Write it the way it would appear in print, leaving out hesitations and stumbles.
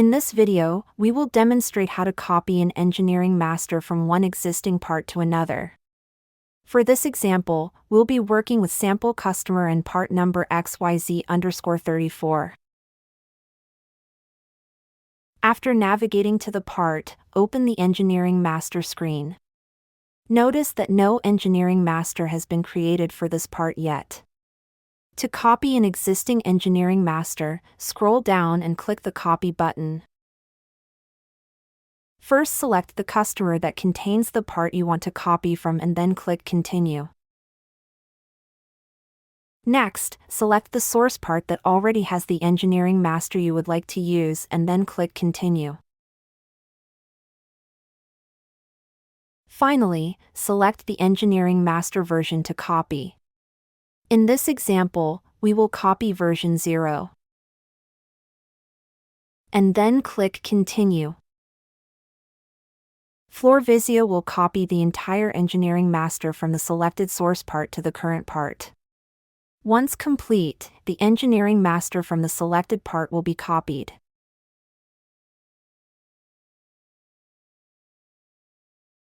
In this video, we will demonstrate how to copy an engineering master from one existing part to another. For this example, we'll be working with sample customer and part number XYZ_34. After navigating to the part, open the engineering master screen. Notice that no engineering master has been created for this part yet. To copy an existing engineering master, scroll down and click the Copy button. First, select the customer that contains the part you want to copy from and then click Continue. Next, select the source part that already has the engineering master you would like to use and then click Continue. Finally, select the engineering master version to copy. In this example, we will copy version 0. And then click Continue. FloorVisio will copy the entire engineering master from the selected source part to the current part. Once complete, the engineering master from the selected part will be copied.